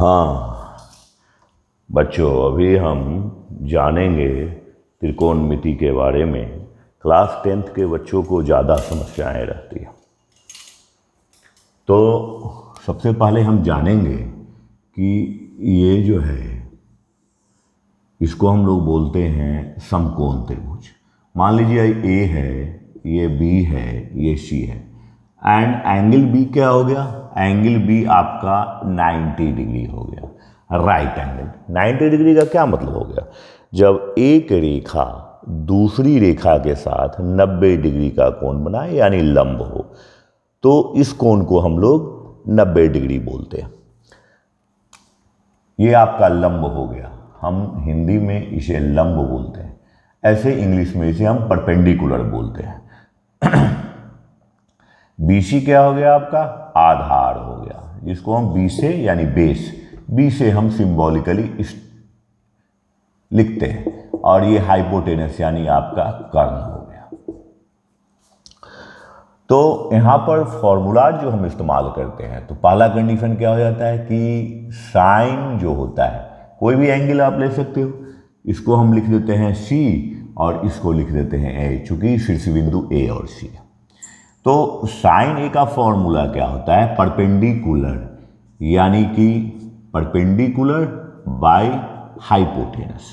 हाँ बच्चों, अभी हम जानेंगे त्रिकोणमिति के बारे में। क्लास 10th के बच्चों को ज़्यादा समस्याएं रहती हैं। तो सबसे पहले हम जानेंगे कि ये जो है इसको हम लोग बोलते हैं समकोण त्रिभुज। मान लीजिए ए है, ये बी है, ये सी है, एंड एंगल बी क्या हो गया? एंगल बी आपका 90 डिग्री हो गया, राइट एंगल। 90 डिग्री का क्या मतलब हो गया? जब एक रेखा दूसरी रेखा के साथ 90 डिग्री का कोण बनाए, यानी लंब हो, तो इस कोण को हम लोग 90 डिग्री बोलते हैं। ये आपका लंब हो गया, हम हिंदी में इसे लंब बोलते हैं। ऐसे इंग्लिश में इसे हम परपेंडिकुलर बोलते हैं। बीसी क्या हो गया? आपका आधार हो गया, जिसको हम बी से यानी बेस, बी से हम सिंबॉलिकली लिखते हैं। और ये हाइपोटेनस यानी आपका कर्ण हो गया। तो यहां पर फॉर्मूला जो हम इस्तेमाल करते हैं, तो पहला कंडीशन क्या हो जाता है कि साइन जो होता है, कोई भी एंगल आप ले सकते हो, इसको हम लिख देते हैं सी और इसको लिख देते हैं ए, चूंकि शीर्ष बिंदु ए और सी है। तो साइन ए का फॉर्मूला क्या होता है? परपेंडिकुलर, यानी कि परपेंडिकुलर बाय हाइपोटेनस।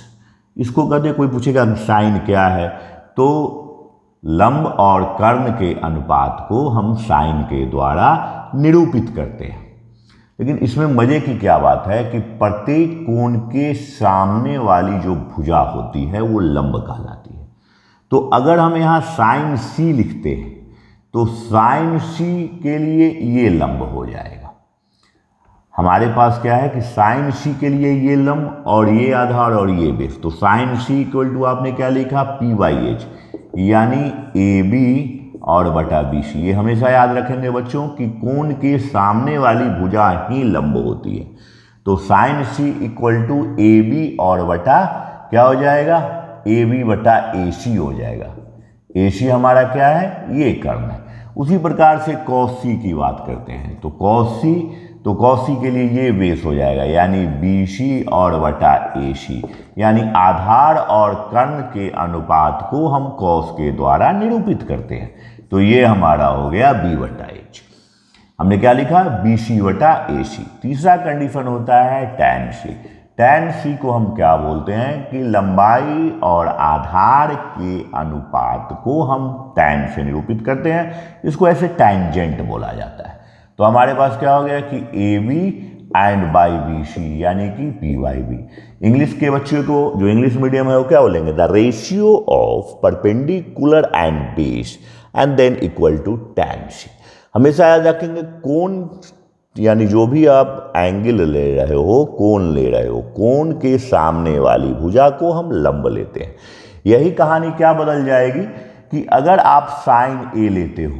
इसको कहते हैं, कोई पूछेगा साइन क्या है, तो लंब और कर्ण के अनुपात को हम साइन के द्वारा निरूपित करते हैं। लेकिन इसमें मजे की क्या बात है कि प्रत्येक कोण के सामने वाली जो भुजा होती है वो लंब कहलाती है। तो अगर हम यहाँ साइन सी लिखते हैं तो साइन सी के लिए ये लंब हो जाएगा। हमारे पास क्या है कि साइन सी के लिए ये लंब और ये आधार और ये बेस। तो साइन सी इक्वल टू आपने क्या लिखा? P/H, यानी AB और बटा BC। ये हमेशा याद रखेंगे बच्चों कि कोण के सामने वाली भुजा ही लंब होती है। तो sine C equal to AB और बटा क्या हो जाएगा? AB बटा AC हो जाएगा। AC हमारा क्या है? ये कर्ण है। उसी प्रकार से cos C की बात करते हैं, तो cos C के लिए ये बेस हो जाएगा, यानी BC और बटा AC, यानी आधार और कर्ण के अनुपात को हम cos के द्वारा निरूपित करते हैं। तो ये हमारा हो गया B बटा H। हमने क्या लिखा? BC बटा AC। तीसरा कंडीशन होता है tan C। tan C को हम क्या बोलते हैं कि लंबाई और आधार के अनुपात को हम tan से निरूपित करते हैं। इसको ऐसे टैंजेंट बोला जाता है। तो हमारे पास क्या हो गया कि AB एंड बाई BC, यानी कि P/B। इंग्लिश के बच्चों को, जो इंग्लिश मीडियम है, वो क्या बोलेंगे? The ratio of perpendicular and base and then equal to tan C। हमेशा याद रखेंगे, कोण यानी जो भी आप एंगल ले रहे हो, कोण ले रहे हो, कोण के सामने वाली भुजा को हम लंब लेते हैं। यही कहानी क्या बदल जाएगी कि अगर आप साइन ए लेते हो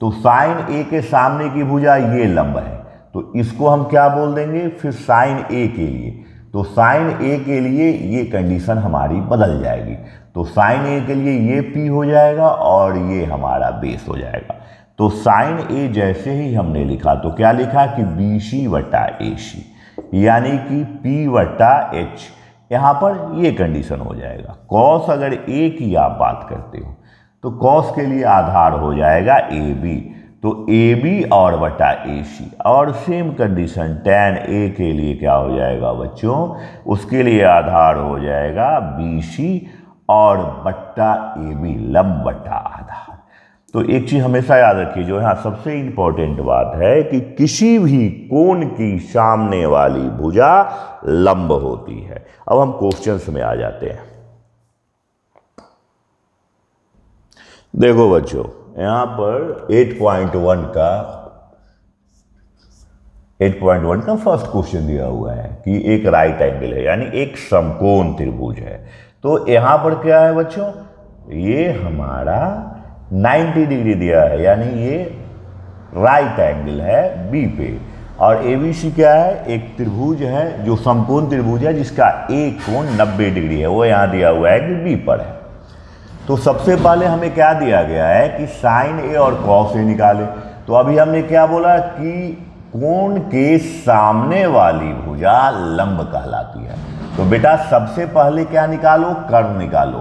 तो साइन ए के सामने की भुजा ये लंब है, तो इसको हम क्या बोल देंगे फिर साइन ए के लिए? तो साइन ए के लिए ये कंडीशन हमारी बदल जाएगी। तो साइन ए के लिए ये P हो जाएगा और ये हमारा बेस हो जाएगा। तो साइन ए जैसे ही हमने लिखा तो क्या लिखा कि BC बटा AC, यानी कि P बटा H। यहाँ पर ये कंडीशन हो जाएगा। cos अगर A की आप बात करते हो तो cos के लिए आधार हो जाएगा AB, तो AB और बटा AC। और सेम कंडीशन tan A के लिए क्या हो जाएगा बच्चों? उसके लिए आधार हो जाएगा BC और बटा AB, लंब बटा आधार। तो एक चीज हमेशा याद रखिए, जो यहाँ सबसे इंपॉर्टेंट बात है कि किसी भी कोण की सामने वाली भुजा लंब होती है। अब हम क्वेश्चंस में आ जाते हैं। देखो बच्चों, यहाँ पर 8.1 का फर्स्ट क्वेश्चन दिया हुआ है कि एक राइट एंगल है, यानी एक समकोण त्रिभुज है। तो यहाँ पर क्या है बच्चों? ये हमारा 90 डिग्री दिया है, यानी ये राइट एंगल है बी पे। और ABC क्या है? एक त्रिभुज है जो समकोण त्रिभुज है, जिसका एक कोण 90 डिग्री है, वो यहाँ दिया हुआ है कि बी पर है। तो सबसे पहले हमें क्या दिया गया है कि साइन ए और कॉस ए निकाले। तो अभी हमने क्या बोला कि कोण के सामने वाली भुजा लंब कहलाती है। तो बेटा सबसे पहले क्या निकालो, कर्ण निकालो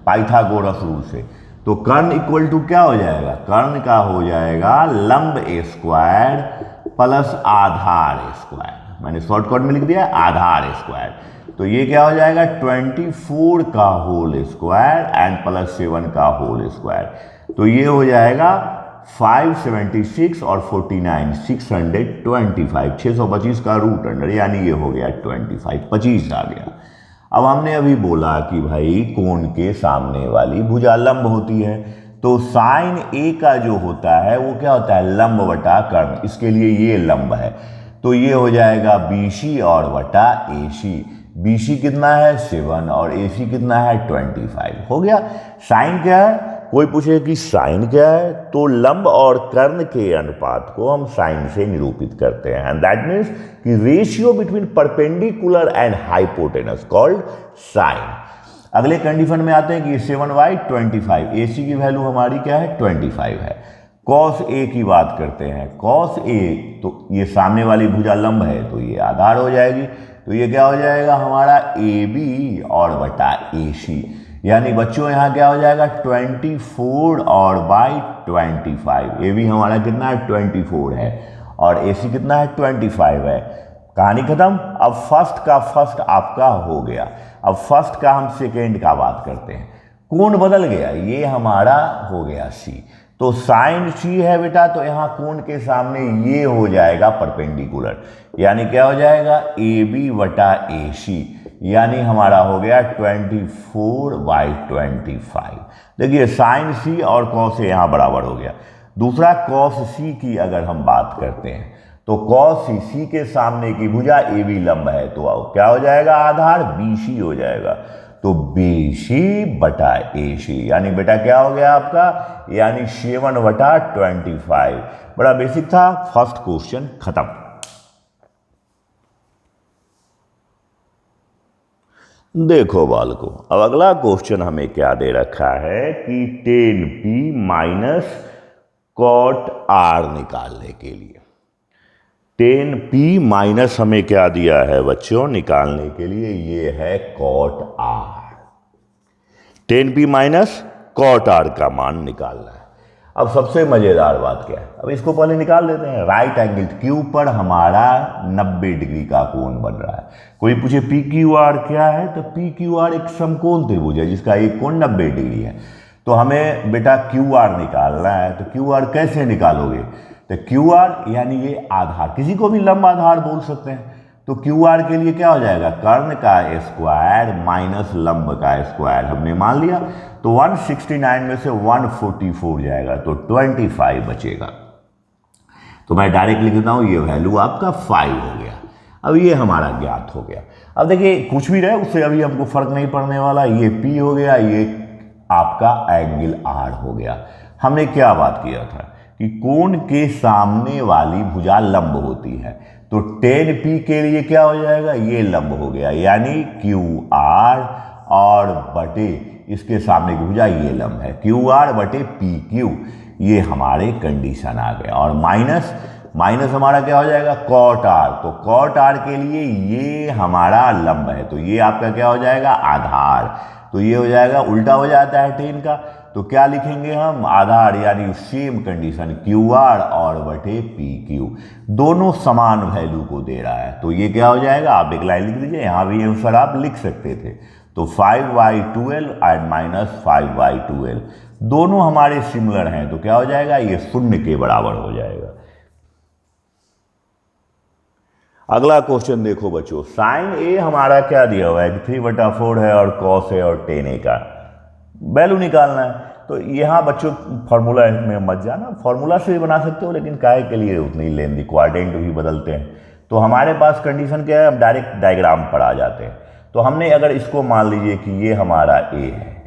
पाइथागोरस रूल से। तो कर्ण इक्वल टू क्या हो जाएगा, कर्ण का हो जाएगा लंब ए स्क्वायर प्लस आधार ए स्क्वायर। मैंने शॉर्टकट में लिख दिया आधार ए स्क्वायर। तो ये क्या हो जाएगा 24 का होल स्क्वायर एंड प्लस 7 का होल स्क्वायर। तो ये हो जाएगा 576 और 49 625 625 का रूट अंडर, यानी ये हो गया 25 आ गया। अब हमने अभी बोला कि भाई कोण के सामने वाली भुजा लंब होती है, तो साइन ए का जो होता है वो क्या होता है लंब बटा कर्ण, इसके लिए ये लंब है। तो ये हो जाएगा BC और बटा AC। BC कितना है 7 और AC कितना है 25। हो गया। साइन क्या है, कोई पूछे कि साइन क्या है, तो लंब और कर्ण के अनुपात को हम साइन से निरूपित करते हैं, एंड दैट मीन्स कि ratio between perpendicular and hypotenuse called sine. अगले कंडीशन में आते हैं कि 7y 25, AC की वैल्यू हमारी क्या है 25 है। कॉस ए की बात करते हैं, कॉस ए तो ये सामने वाली भुजा लंब है तो ये आधार हो जाएगी। तो ये क्या हो जाएगा हमारा AB और बटा AC, यानी बच्चों यहाँ क्या हो जाएगा 24 और बाई 25। AB हमारा कितना है 24 है और AC कितना है 25 है। कहानी खत्म। अब फर्स्ट का फर्स्ट आपका हो गया। अब फर्स्ट का हम सेकेंड का बात करते हैं। कोण बदल गया, ये हमारा हो गया C। तो साइन C है बेटा, तो यहाँ कोण के सामने ये हो जाएगा परपेंडिकुलर, यानी क्या हो जाएगा AB बटा AC, यानी हमारा हो गया 24/25। देखिए साइन C और कॉस A यहाँ बराबर हो गया। दूसरा कॉस C की अगर हम बात करते हैं तो कॉस C के सामने की भुजा AB लंब है, तो क्या हो जाएगा आधार BC हो जाएगा। तो BC बटा AC, यानी बेटा क्या हो गया आपका, यानी 7/25। बड़ा बेसिक था। फर्स्ट क्वेश्चन खत्म। देखो बालकों, अब अगला क्वेश्चन हमें क्या दे रखा है कि 10p माइनस कॉट R निकालने के लिए 10p माइनस हमें क्या दिया है बच्चों निकालने के लिए, ये है cot R। 10p minus cot R का मान निकालना है। अब सबसे मजेदार बात क्या है, अब इसको पहले निकाल देते हैं। राइट एंगल Q पर हमारा 90 डिग्री का कोण बन रहा है। कोई पूछे PQR क्या है, तो PQR एक समकोण त्रिभुज है जिसका एक कोण 90 डिग्री है। तो हमें बेटा QR निकालना है। तो QR कैसे निकालोगे, तो QR यानी ये आधार, किसी को भी लंब आधार बोल सकते हैं। तो QR के लिए क्या हो जाएगा कर्ण का स्क्वायर माइनस लंब का स्क्वायर हमने मान लिया। तो 169 में से 144 जाएगा तो 25 बचेगा। तो मैं डायरेक्ट लिख देता हूँ, ये वैल्यू आपका 5 हो गया। अब ये हमारा ज्ञात हो गया। अब देखिए कुछ भी रहे उससे अभी हमको फर्क नहीं पड़ने वाला। ये P हो गया, ये आपका एंगल R हो गया। हमने क्या बात किया था कि कोण के सामने वाली भुजा लंब होती है। तो 10p के लिए क्या हो जाएगा, ये लंब हो गया, यानी QR और बटे इसके सामने की भुजा ये लंब है, QR बटे PQ। ये हमारे कंडीशन आ गए। और माइनस माइनस हमारा क्या हो जाएगा कॉट R। तो कॉट R के लिए ये हमारा लंब है, तो ये आपका क्या हो जाएगा आधार। तो ये हो जाएगा, उल्टा हो जाता है 10 का। तो क्या लिखेंगे हम आधार, यानी सेम कंडीशन QR और बटे PQ, दोनों समान वैल्यू को दे रहा है। तो ये क्या हो जाएगा, आप एक लाइन लिख दीजिए, यहाँ भी आंसर आप लिख सकते थे। तो 5/12 एंड माइनस 5/12 दोनों हमारे सिमिलर हैं, तो क्या हो जाएगा ये 0 के बराबर हो जाएगा। अगला क्वेश्चन देखो बच्चों, साइन A हमारा क्या दिया हुआ है 3/4 है और कॉस A और tan A का वैल्यू निकालना है। तो यहाँ बच्चों फॉर्मूला में मत जाना, फॉर्मूला से भी बना सकते हो, लेकिन काहे के लिए उतनी लेंदी, क्वाड्रेंट भी बदलते हैं। तो हमारे पास कंडीशन क्या है, हम डायरेक्ट डायग्राम पर आ जाते हैं। तो हमने अगर इसको मान लीजिए कि ये हमारा A है,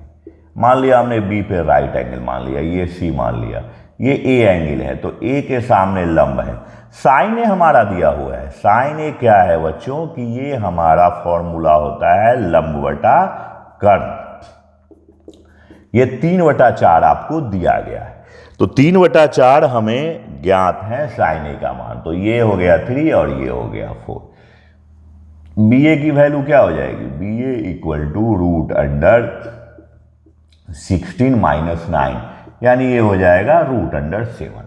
मान लिया हमने B पे राइट एंगल मान लिया, ये C मान लिया, ये A एंगल है, तो A के सामने लंब है। साइन A हमारा दिया हुआ है। साइन A क्या है बच्चों कि ये हमारा फॉर्मूला होता है लंब बटा कर्ण। ये 3/4 आपको दिया गया है। तो 3/4 हमें ज्ञात है साइन ए का मान, तो ये हो गया 3 और ये हो गया 4। बी ए की वैल्यू क्या हो जाएगी, बी ए इक्वल टू √16 - 9, यानी ये हो जाएगा √7।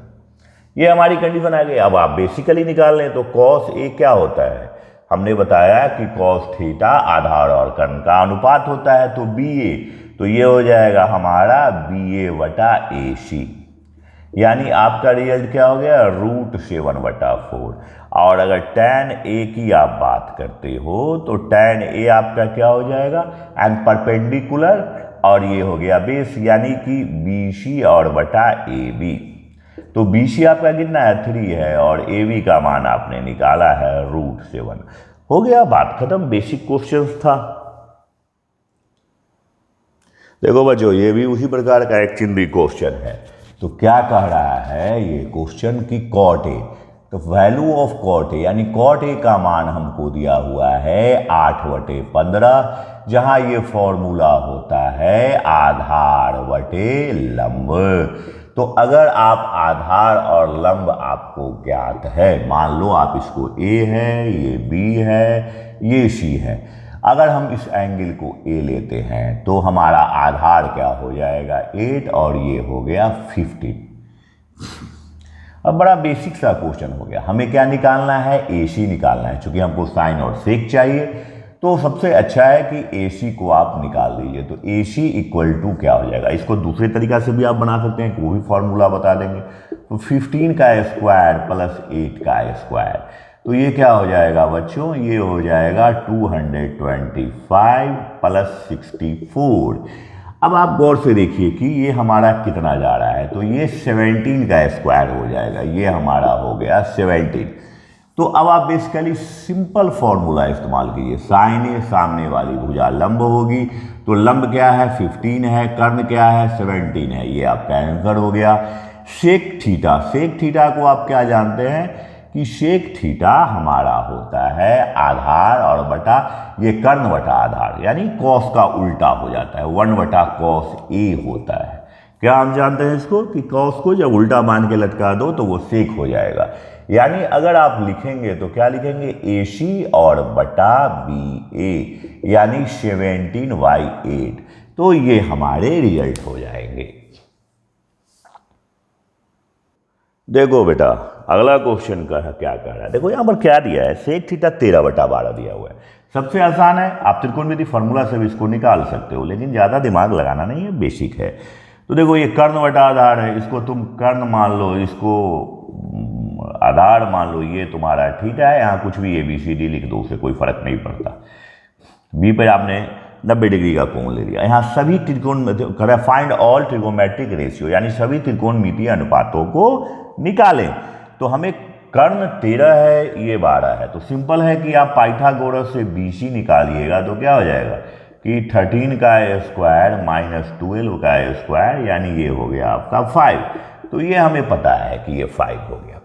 ये हमारी कंडीशन आ गई। अब आप बेसिकली निकाल लें तो कॉस ए क्या होता है, हमने बताया कि कॉस थीटा आधार और कर्ण का अनुपात होता है, तो बी ए, तो ये हो जाएगा हमारा BA/AC, यानी आपका रिजल्ट क्या हो गया, √7/4। और अगर tan A की आप बात करते हो तो tan A आपका क्या हो जाएगा, एंड परपेंडिकुलर, और ये हो गया बेस, यानी कि BC और बटा AB। तो BC आपका कितना है, 3 है, और AB का मान आपने निकाला है √7। हो गया, बात खत्म, बेसिक क्वेश्चंस था। देखो बच्चों, ये भी उसी प्रकार का एक चिन्ह क्वेश्चन है। तो क्या कह रहा है ये क्वेश्चन की cot A, तो वैल्यू ऑफ cot A, यानी cot A का मान हमको दिया हुआ है 8/15, जहां ये फॉर्मूला होता है आधार बटे लंब। तो अगर आप आधार और लंब आपको ज्ञात है, मान लो आप इसको A है, ये B है, ये C है, अगर हम इस एंगल को A लेते हैं तो हमारा आधार क्या हो जाएगा 8 और ये हो गया 15। अब बड़ा बेसिक सा क्वेश्चन हो गया, हमें क्या निकालना है, AC निकालना है। चूंकि हमको साइन और सेक चाहिए तो सबसे अच्छा है कि AC को आप निकाल दीजिए। तो AC इक्वल टू क्या हो जाएगा, इसको दूसरे तरीका से भी आप बना सकते हैं, वो भी फॉर्मूला बता देंगे। तो 15 का स्क्वायर प्लस 8 का स्क्वायर, तो ये क्या हो जाएगा बच्चों, ये हो जाएगा 225 प्लस 64। अब आप गौर से देखिए कि ये हमारा कितना जा रहा है, तो ये 17 का स्क्वायर हो जाएगा, ये हमारा हो गया 17। तो अब आप बेसिकली सिंपल फॉर्मूला इस्तेमाल कीजिए, साइन ए सामने वाली भुजा लंब होगी, तो लंब क्या है 15 है, कर्ण क्या है 17 है, ये आपका आंसर हो गया। सेक थीटा, सेक थीटा को आप क्या जानते हैं कि सेक थीटा हमारा होता है आधार और बटा ये कर्ण बटा आधार, यानी कॉस का उल्टा हो जाता है, 1/cos A होता है। क्या हम जानते हैं इसको कि कॉस को जब उल्टा मान के लटका दो तो वो सेक हो जाएगा। यानी अगर आप लिखेंगे तो क्या लिखेंगे, AC और बटा BA, यानी 17/8, तो ये हमारे रिजल्ट हो जाएंगे। देखो बेटा, अगला क्वेश्चन का क्या कह रहा है, देखो यहाँ पर क्या दिया है, सेक थीटा 13/12 दिया हुआ है। सबसे आसान है, आप त्रिकोणमिति फार्मूला से भी इसको निकाल सकते हो, लेकिन ज़्यादा दिमाग लगाना नहीं है, बेसिक है। तो देखो ये कर्ण बटा आधार है, इसको तुम कर्ण मान लो, इसको आधार मान लो, ये तुम्हारा थीटा है, यहाँ कुछ भी ABCD लिख दो, उसे कोई फर्क नहीं पड़ता। बी पर आपने 90 डिग्री का कोण ले लिया। यहाँ सभी त्रिकोण करें फाइंड ऑल ट्रिगोमेट्रिक रेशियो, यानी सभी त्रिकोणमितीय अनुपातों को निकालें। तो हमें कर्ण 13 है, ये 12 है, तो सिंपल है कि आप पाइथागोरस से BC निकालिएगा तो क्या हो जाएगा कि 13 का स्क्वायर माइनस 12 का स्क्वायर, यानी ये हो गया आपका 5। तो ये हमें पता है कि ये 5 हो गया।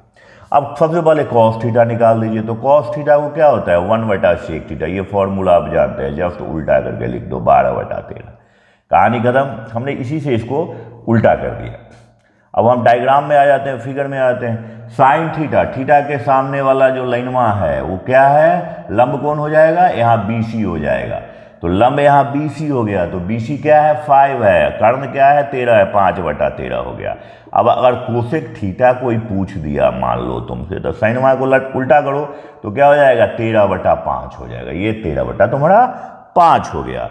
अब सबसे पहले कॉस थीटा निकाल दीजिए। तो कॉस थीटा को क्या होता है 1/sec थीटा, ये फॉर्मूला आप जानते हैं, जस्ट उल्टा करके लिख दो 12/13। कहानी खत्म, हमने इसी से इसको उल्टा कर दिया। अब हम डायग्राम में आ जाते हैं, फिगर में आते हैं। साइन थीटा, थीटा के सामने वाला जो लाइनवा है वो क्या है, लंब कौन हो जाएगा, यहाँ BC हो जाएगा। तो लंब यहाँ BC हो गया, तो BC क्या है 5 है, कर्ण क्या है 13 है, 5/13 हो गया। अब अगर कोसेक थीटा कोई पूछ दिया मान लो तुमसे, तो साइनवा को उल्टा करो तो क्या हो जाएगा 13/5 हो जाएगा, ये 13 तुम्हारा 5 हो गया।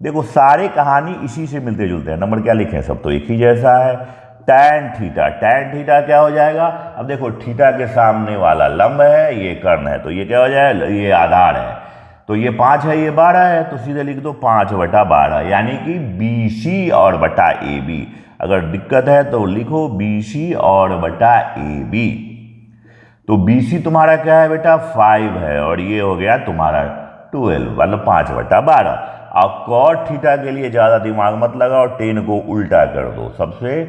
देखो सारे कहानी इसी से मिलते जुलते हैं, नंबर क्या लिखें, सब तो एक ही जैसा है। टैन थीटा, टैन थीटा क्या हो जाएगा, अब देखो थीटा के सामने वाला लंब है, ये कर्ण है, तो ये क्या हो जाएगा, ये आधार है, तो ये 5 है, ये 12 है, तो सीधे लिख दो 5/12, यानी कि BC और बटा AB। अगर दिक्कत है तो लिखो BC और बटा AB। तो BC तुम्हारा क्या है बेटा 5 है, और ये हो गया तुम्हारा 12, मतलब 5/12। अब कॉट थीटा के लिए ज़्यादा दिमाग मत लगाओ, 10 को उल्टा कर दो, सबसे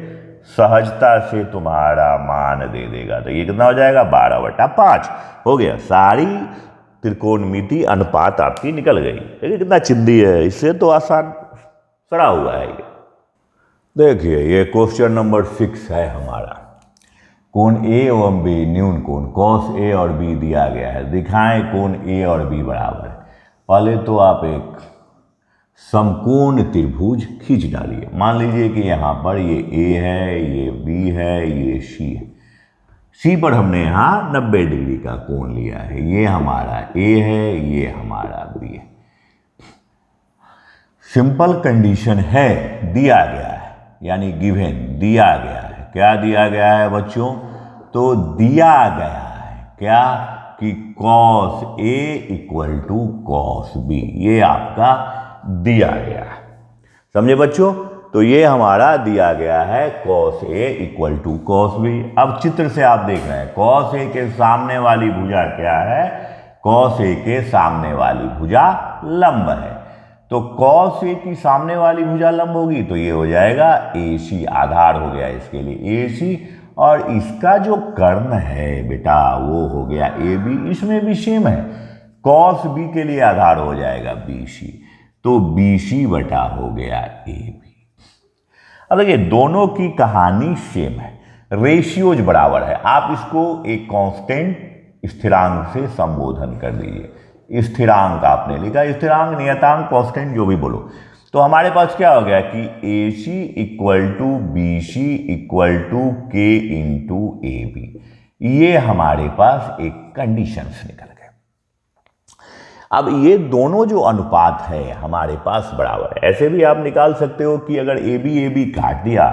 सहजता से तुम्हारा मान दे देगा। तो ये कितना हो जाएगा 12/5 हो गया। सारी त्रिकोणमिति अनुपात आपकी निकल गई। देखिए कितना चिंदी है, इससे तो आसान सड़ा हुआ है ये। देखिए ये क्वेश्चन नंबर 6 है हमारा। कोण ए एवं बी न्यून कोण कॉस ए और बी दिया गया है, दिखाएं कोण ए और बी बराबर है। पहले तो आप एक समकोण त्रिभुज खींच डालिए। मान लीजिए कि यहाँ पर ये ए है, ये बी है, ये सी है। सी पर हमने यहाँ 90 डिग्री का कोण लिया है। ये हमारा ए है, ये हमारा बी है। सिंपल कंडीशन है, दिया गया है, यानी गिवन दिया गया है। क्या दिया गया है बच्चों? तो दिया गया है क्या कि cos A equal to cos B, ये आपका दिया गया है। समझे बच्चों? तो ये हमारा दिया गया है cos A equal to cos B। अब चित्र से आप देख रहे हैं cos A के सामने वाली भुजा क्या है? cos A के सामने वाली भुजा लंब है। तो cos A की सामने वाली भुजा लंब होगी तो ये हो जाएगा AC, आधार हो गया इसके लिए AC। और इसका जो कर्ण है बेटा वो हो गया AB, इसमें भी सेम है। cos B के लिए आधार हो जाएगा BC, तो BC बटा हो गया AB। अब देखिए दोनों की कहानी सेम है, रेशियोज बराबर है। आप इसको एक कांस्टेंट स्थिरांक से संबोधन कर दीजिए। स्थिरांक आपने लिखा, स्थिरांक, नियतांक, कांस्टेंट जो भी बोलो। तो हमारे पास क्या हो गया कि AC equal to BC equal to K into AB, ये हमारे पास एक कंडीशंस निकल गए। अब ये दोनों जो अनुपात है हमारे पास बराबर है। ऐसे भी आप निकाल सकते हो कि अगर AB काट दिया,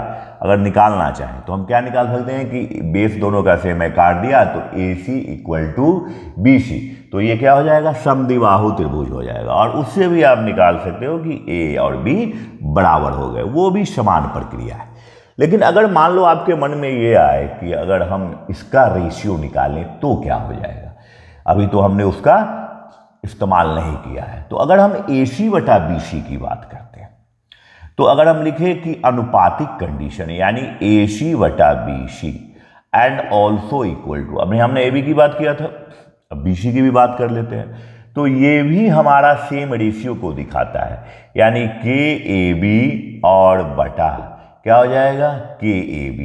अगर निकालना चाहें तो हम क्या निकाल सकते हैं कि बेस दोनों का सेम है, काट दिया तो AC इक्वल टू BC, तो ये क्या हो जाएगा? समद्विबाहु त्रिभुज हो जाएगा। और उससे भी आप निकाल सकते हो कि A और B बराबर हो गए, वो भी समान प्रक्रिया है। लेकिन अगर मान लो आपके मन में ये आए कि अगर हम इसका रेशियो निकालें तो क्या हो जाएगा, अभी तो हमने उसका इस्तेमाल नहीं किया है। तो अगर हम AC बटा BC की बात करते हैं तो अगर हम लिखें कि अनुपातिक कंडीशन यानी AC बटा BC and also equal to, अभी हमने AB की बात किया था, अब BC की भी बात कर लेते हैं। तो ये भी हमारा सेम रेशियो को दिखाता है, यानी KAB और बटा क्या हो जाएगा? KAB।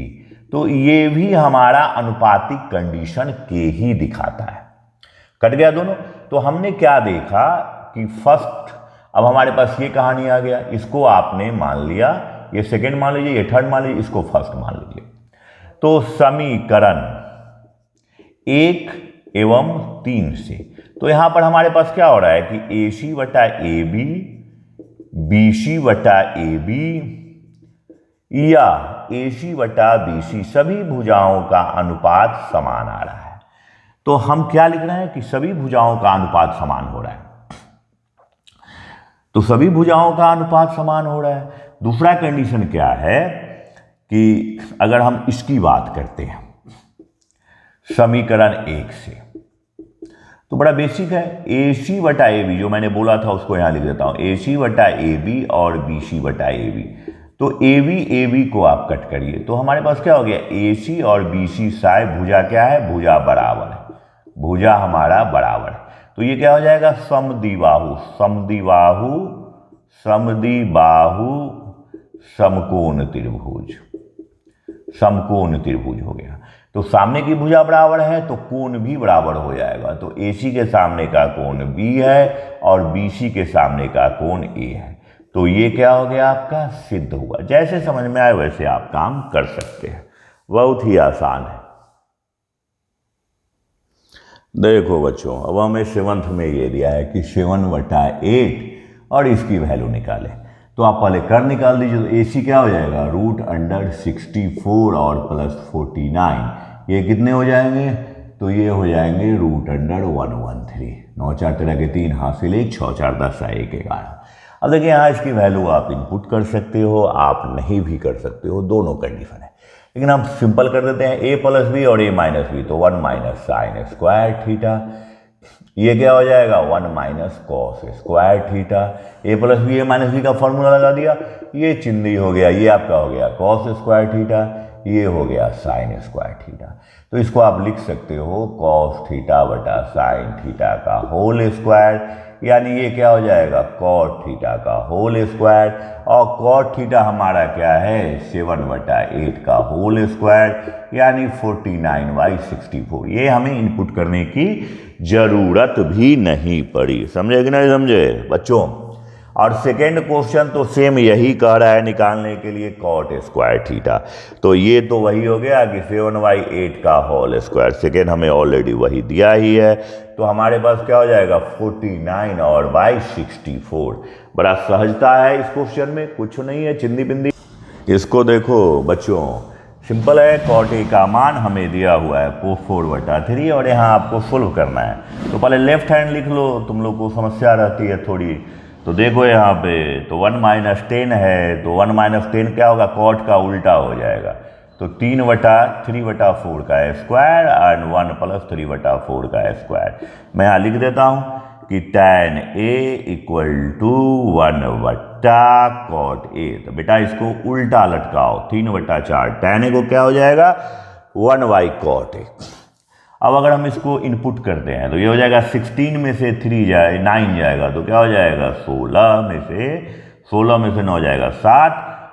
तो ये भी हमारा अनुपातिक कंडीशन K ही दिखाता है। कट गया दोनों। तो हमने क्या देखा कि फर्स्ट, अब हमारे पास ये कहानी आ गया, इसको आपने मान लिया, ये सेकंड मान लीजिए, ये थर्ड मान लीजिए, इसको फर्स्ट मान लीजिए। तो समीकरण 1 एवं 3 से, तो यहां पर हमारे पास क्या हो रहा है कि AC बटा AB, BC बटा AB या AC बटा BC सभी भुजाओं का अनुपात समान आ रहा है। तो हम क्या लिख रहे हैं कि सभी भुजाओं का अनुपात समान हो रहा है। तो सभी भुजाओं का अनुपात समान हो रहा है। दूसरा कंडीशन क्या है कि अगर हम इसकी बात करते हैं समीकरण 1 से, तो बड़ा बेसिक है। AC बटा AB जो मैंने बोला था उसको यहां लिख देता हूं, AC बटा AB और BC बटा AB। तो AB को आप कट करिए तो हमारे पास क्या हो गया? AC और BC साय भुजा क्या है? भुजा बराबर है, भुजा हमारा बराबर है। तो ये क्या हो जाएगा? समद्विबाहु, समद्विबाहु, समद्विबाहु समकोण त्रिभुज, समकोण त्रिभुज हो गया। तो सामने की भुजा बराबर है तो कोण भी बराबर हो जाएगा। तो AC के सामने का कोण B है और BC के सामने का कोण A है। तो ये क्या हो गया? आपका सिद्ध हुआ। जैसे समझ में आए वैसे आप काम कर सकते हैं, बहुत ही आसान है। देखो बच्चों, अब हमें 7th में ये दिया है कि 7/8 और इसकी वैल्यू निकालें। तो आप पहले कर निकाल दीजिए। तो AC क्या हो जाएगा? √64 और प्लस 49, ये कितने हो जाएंगे? तो ये हो जाएंगे √113। 9 4 13 के 3 हासिल 1, 6 4 10 1 11। अब देखिए यहाँ इसकी वैल्यू आप इनपुट कर सकते हो, आप नहीं भी कर सकते हो, दोनों कंडीशन है। लेकिन हम सिंपल कर देते हैं A प्लस B और A माइनस B, तो 1 माइनस साइन स्क्वायर थीटा। ये क्या हो जाएगा? 1 minus cos square theta. A plus B A minus B का फॉर्मूला लगा दिया, ये चिन्ह हो गया, ये आपका हो गया कॉस स्क्वायर थीटा। ये हो गया साइन स्क्वायर थीटा। तो इसको आप लिख सकते हो कॉस थीटा बटा साइन थीटा का होल स्क्वायर, यानी ये क्या हो जाएगा कॉट थीटा का होल स्क्वायर, और कॉट थीटा हमारा क्या है 7/8 का होल स्क्वायर, यानी 49/64। ये हमें इनपुट करने की जरूरत भी नहीं पड़ी। समझे कि नहीं समझे बच्चों? और सेकेंड क्वेश्चन तो सेम यही कह रहा है निकालने के लिए कॉट स्क्वायर थीटा। तो ये तो वही हो गया कि 7/8 का होल स्क्वायर, सेकेंड हमें ऑलरेडी वही दिया ही है। तो हमारे पास क्या हो जाएगा 49 और बाई 64। बड़ा सहजता है इस क्वेश्चन में, कुछ नहीं है चिंदी बिंदी। इसको देखो बच्चों, सिंपल है, कॉट ए का मान हमें दिया हुआ है 4/3 और यहाँ आपको सोल्व करना है। तो पहले लेफ्ट हैंड लिख लो, तुम लोग को समस्या रहती है थोड़ी। तो देखो यहाँ पे तो 1 - 10 है, तो 1 - 10 क्या होगा कॉट का उल्टा हो जाएगा। तो 3/3/4 का स्क्वायर एंड 1 + 3/4 का स्क्वायर। मैं यहाँ लिख देता हूँ कि tan A = 1 cot A। तो बेटा इसको उल्टा लटकाओ, 3/4 tan A को क्या हो जाएगा 1/cot A। अब अगर हम इसको इनपुट करते हैं तो ये हो जाएगा 16 में से 9 जाएगा, तो क्या हो जाएगा 16 में से 9 जाएगा 7,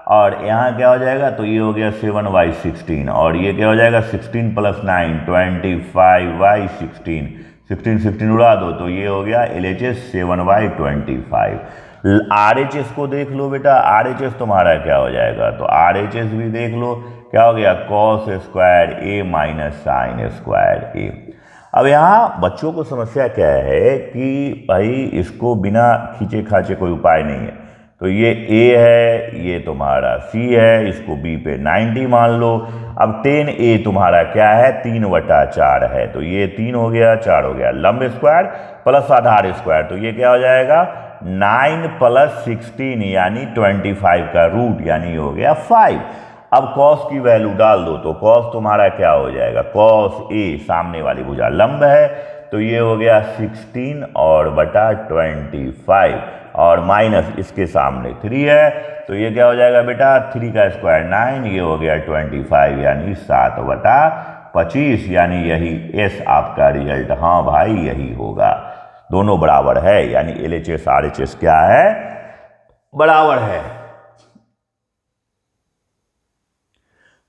और यहाँ क्या हो जाएगा तो ये हो गया 7/16, और ये क्या हो जाएगा 16 + 9 25/16, 16 उड़ा दो तो ये हो गया LHS 7/25। RHS को देख लो बेटा, RHS तुम्हारा क्या हो जाएगा, तो RHS भी देख लो क्या हो गया cos square A - sine square A। अब यहाँ बच्चों को समस्या क्या है कि भाई इसको बिना खींचे खाचे कोई उपाय नहीं है। तो ये A है, ये तुम्हारा C है, इसको B पे 90 मान लो। अब 10A तुम्हारा क्या है 3/4 है, तो ये 3 हो गया 4 हो गया, लंब स्क्वायर प्लस आधार स्क्वायर, तो ये क्या हो जाएगा 9 + 16 यानी 25 का रूट, यानी हो गया 5। अब कॉस की वैल्यू डाल दो, तो कॉस तुम्हारा क्या हो जाएगा कॉस A सामने वाली भुजा लंब है, तो ये हो गया 16 और बटा 25, और माइनस इसके सामने 3 है, तो ये क्या हो जाएगा बेटा 3 का स्क्वायर 9, ये हो गया 25 यानी 7/25, यानी यही S आपका रिजल्ट, हाँ भाई यही होगा। दोनों बराबर है, यानी LHS RHS क्या है बराबर है।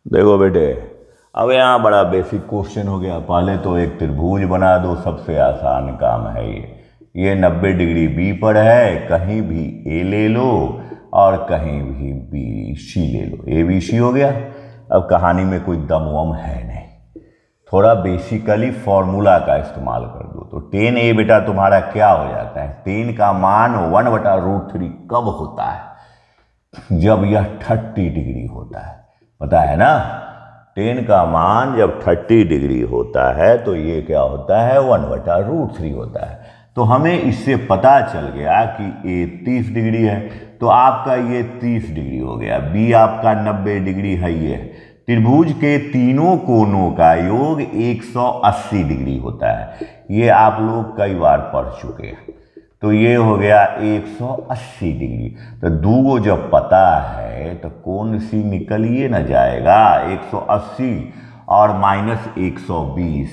देखो बेटे अब यहाँ बड़ा बेसिक क्वेश्चन हो गया। पहले तो एक त्रिभुज बना दो, सबसे आसान काम है ये 90 डिग्री B पर है, कहीं भी A ले लो और कहीं भी BC ले लो, ABC हो गया। अब कहानी में कोई दम वम है नहीं, थोड़ा बेसिकली फॉर्मूला का इस्तेमाल कर दो। तो 10A बेटा तुम्हारा क्या हो जाता है 10 का मान 1/√3 कब होता है जब यह 30 डिग्री होता है, पता है ना। 10 का मान जब 30 डिग्री होता है तो ये क्या होता है 1/√3 होता है। तो हमें इससे पता चल गया कि A 30 डिग्री है, तो आपका ये 30 डिग्री हो गया, B आपका 90 डिग्री है। ये त्रिभुज के तीनों कोनों का योग 180 डिग्री होता है, ये आप लोग कई बार पढ़ चुके हैं। तो ये हो गया 180 डिग्री। तो दूगो जब पता है तो कौन सी निकल ये ना जाएगा 180 और -120,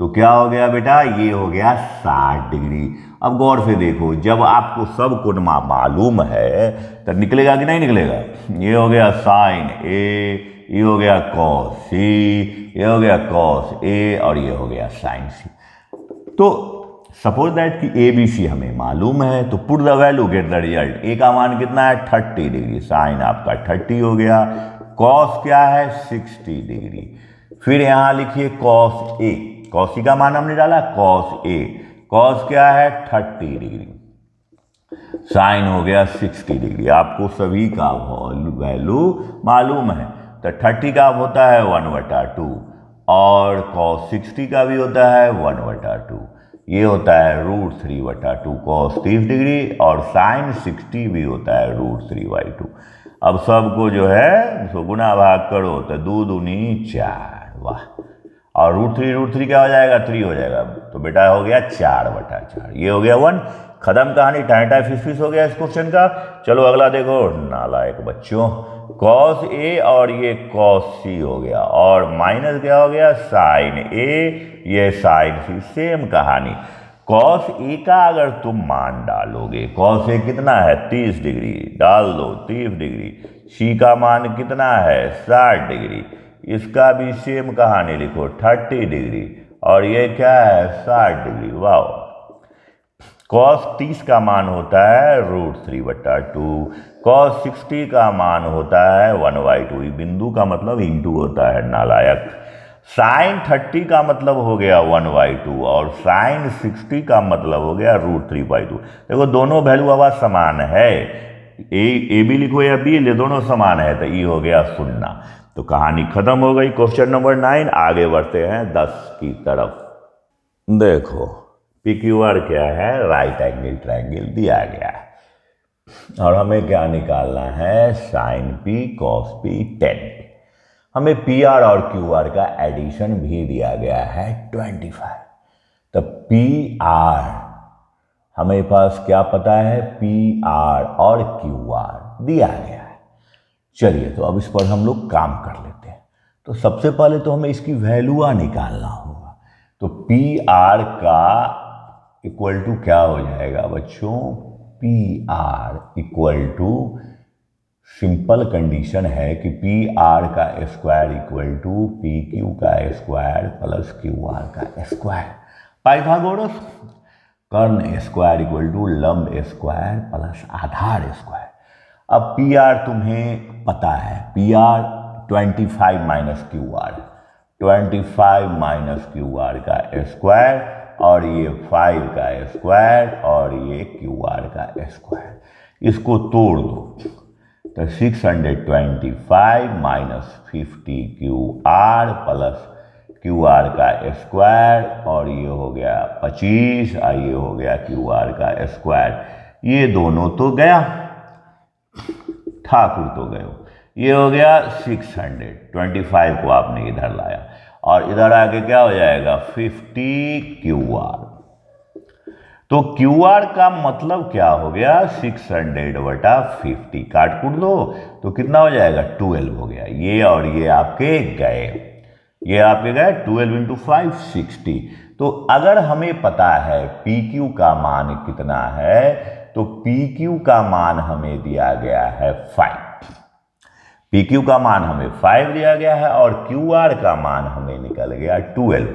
तो क्या हो गया बेटा ये हो गया 60 डिग्री। अब गौर से देखो, जब आपको सब कोण मालूम है तो निकलेगा कि नहीं निकलेगा। ये हो गया साइन A, ये हो गया कॉस C, ये हो गया कॉस A, और ये हो गया साइन C। तो सपोज दैट कि ABC हमें मालूम है, तो put the value get the result. A का मान कितना है 30 डिग्री, साइन आपका 30 हो गया, कॉस क्या है 60 डिग्री। फिर यहाँ लिखिए कॉस A, कॉस C का मान हमने डाला कॉस A, कॉस क्या है 30 डिग्री, साइन हो गया 60 डिग्री। आपको सभी का वैल्यू मालूम है, तो 30 का होता है 1/2 और cos 60 का भी होता है 1/2, ये होता है √3/2 cos 30 डिग्री, और साइन 60 भी होता है √3/2। अब सबको जो है उसको गुना भाग करो तो 2 दूनी 4, वाह। और √3 क्या हो जाएगा, 3 हो जाएगा। तो बेटा हो गया 4/4। ये हो गया 1। खत्म कहानी, टाइम फिस हो गया इस क्वेश्चन का। चलो अगला देखो, नालायक बच्चों, cos A और ये cos C हो गया, और माइनस क्या हो गया, sin A, ये sin C। सेम कहानी, cos A का अगर तुम मान डालोगे, cos A कितना है 30 डिग्री, डाल दो 30 डिग्री। C का मान कितना है 60 डिग्री, इसका भी सेम कहानी लिखो 30 डिग्री, और ये क्या है 60 डिग्री। वाह। cos 30 का मान होता है √3/2, cos 60 का मान होता है 1/2। बिंदु का मतलब इंटू होता है, नालायक। sin 30 का मतलब हो गया 1/2, और sin 60 का मतलब हो गया √3/2। देखो दोनों वैल्यू आवाज समान है, ए भी लिखो या बी ले, दोनों समान है, तो ये हो गया 0। तो कहानी खत्म हो गई। Question number 9। आगे बढ़ते हैं 10 की तरफ। देखो PQR क्या है, राइट एंगल ट्रायंगल दिया गया है, और हमें क्या निकालना है, sin P cos P tan P। हमें PR और QR का एडिशन भी दिया गया है 25। तो PR हमें पास क्या पता है, PR और QR दिया गया है। चलिए तो अब इस पर हम लोग काम कर लेते हैं। तो सबसे पहले तो हमें इसकी वैल्यू निकालना होगा। तो PR का इक्वल टू क्या हो जाएगा बच्चों, PR equal to, simple condition है कि PR का स्क्वायर इक्वल टू PQ का स्क्वायर प्लस QR का स्क्वायर। पाइथागोरस, कर्ण स्क्वायर इक्वल टू लंब स्क्वायर प्लस आधार स्क्वायर। अब PR तुम्हें पता है, PR 25 minus QR, 25 minus QR का स्क्वायर, और ये 5 का स्क्वायर, और ये QR का स्क्वायर। इसको तोड़ दो तो 625 माइनस 50 QR प्लस QR का स्क्वायर, और ये हो गया 25, और ये हो गया QR का स्क्वायर। ये दोनों तो गया, ठाकुर तो गए। ये हो गया 625 को आपने इधर लाया, और इधर आके क्या हो जाएगा 50 QR। तो QR का मतलब क्या हो गया, 600/50। काट कूट दो तो कितना हो जाएगा 12 हो गया। ये और ये आपके गए, ये आपके गए 12 × 5 60। तो अगर हमें पता है PQ का मान कितना है, तो PQ का मान हमें दिया गया है 5। PQ का मान हमें 5 दिया गया है, और QR का मान हमें निकल गया 12।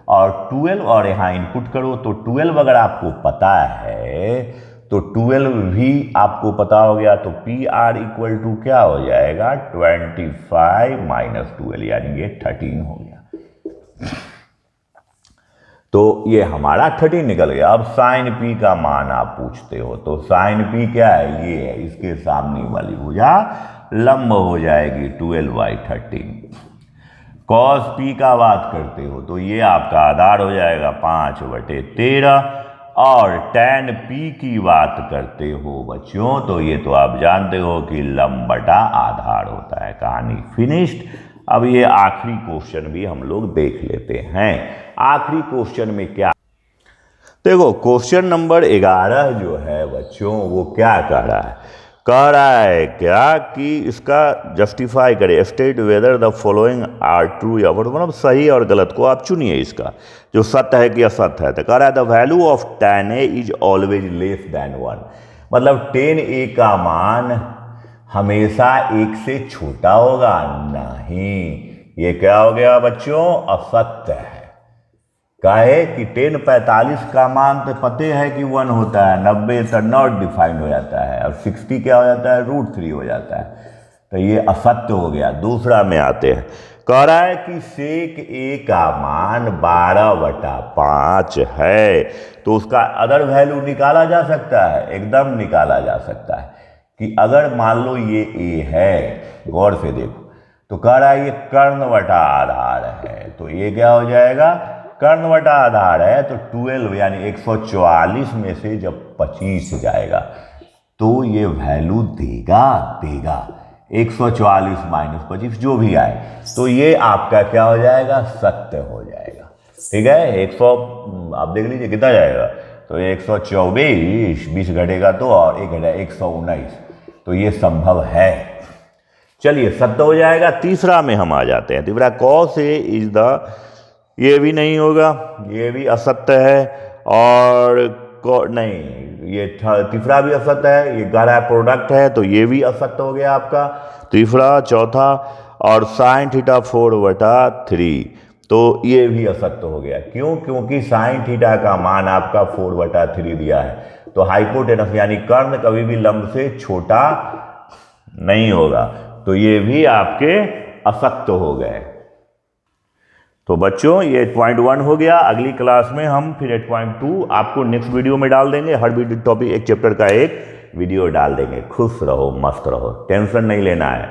और 12 और यहाँ इनपुट करो तो 12 अगर आपको पता है तो 12 भी आपको पता हो गया। तो PR इक्वल टू क्या हो जाएगा 25 माइनस 12, यानी ये 13 हो गया। तो ये हमारा 13 निकल गया। अब sin P का मान आप पूछते हो, तो sin P क्या है, ये है, इसके सामने वाली भुजा लंब हो जाएगी 12/13। cos P का बात करते हो तो ये आपका आधार हो जाएगा 5/13। और tan P की बात करते हो बच्चों, तो ये तो आप जानते हो कि लंब बटा आधार होता है। कहानी फिनिश्ड। अब ये आखिरी क्वेश्चन भी हम लोग देख लेते हैं। आखिरी क्वेश्चन में क्या, देखो क्वेश्चन नंबर 11 जो है बच्चों, वो क्या कह रहा है, कह रहा है क्या कि इसका जस्टिफाई करे, state whether the following are true या मतलब सही और गलत को आप चुनिए, इसका जो सत्य है कि असत्य है। तो कह रहा है the value of tan A is always less than 1, मतलब tan A का मान हमेशा 1 से छोटा होगा नहीं। ये क्या हो गया बच्चों, असत्य है। काहे कि 1045 का मान तो पते है कि 1 होता है, 90 तो नॉट डिफाइंड हो जाता है, और 60 क्या हो जाता है √3 हो जाता है। तो ये असत्य हो गया। दूसरा में आते हैं, कह रहा है कि sec A का मान 12/5 है, तो उसका अदर वैल्यू निकाला जा सकता है, एकदम निकाला जा सकता है। कि अगर मान लो ये A है, गौर से देखो, तो कह रहा है ये कर्ण बटा आधार है, तो ये क्या हो जाएगा, कर्ण बटा आधार है, तो 12 यानी 144 में से जब 25 जाएगा तो ये वैल्यू देगा 144 माइनस 25 जो भी आए, तो ये आपका क्या हो जाएगा, सत्य हो जाएगा। ठीक है। 100 आप देख लीजिए कितना जाएगा, तो 124, 20 घटेगा तो, और 1 घटा 119, तो ये संभव है। चलिए 70 हो जाएगा। तीसरा में हम आ जाते हैं। तीसरा कॉस ए इज द, ये भी नहीं होगा, ये भी असत्य है, और नहीं, ये तीसरा भी असत्य है, ये गाढ़ा प्रोडक्ट है, तो ये भी असत्य हो गया आपका तीसरा। चौथा, और साइन थीटा 4/3, तो ये भी असत्य हो गया। क्यों? क्योंकि साइन थीटा का मान आपका 4/3 दिया है, तो हाइपोटेनस यानी कर्ण कभी भी लंब से छोटा नहीं होगा, तो ये भी आपके असत्य हो गए। तो बच्चों ये 8.1 हो गया। अगली क्लास में हम फिर 8.2 आपको नेक्स्ट वीडियो में डाल देंगे। हर वीडियो टॉपिक एक चैप्टर का एक वीडियो डाल देंगे। खुश रहो, मस्त रहो, टेंशन नहीं लेना है।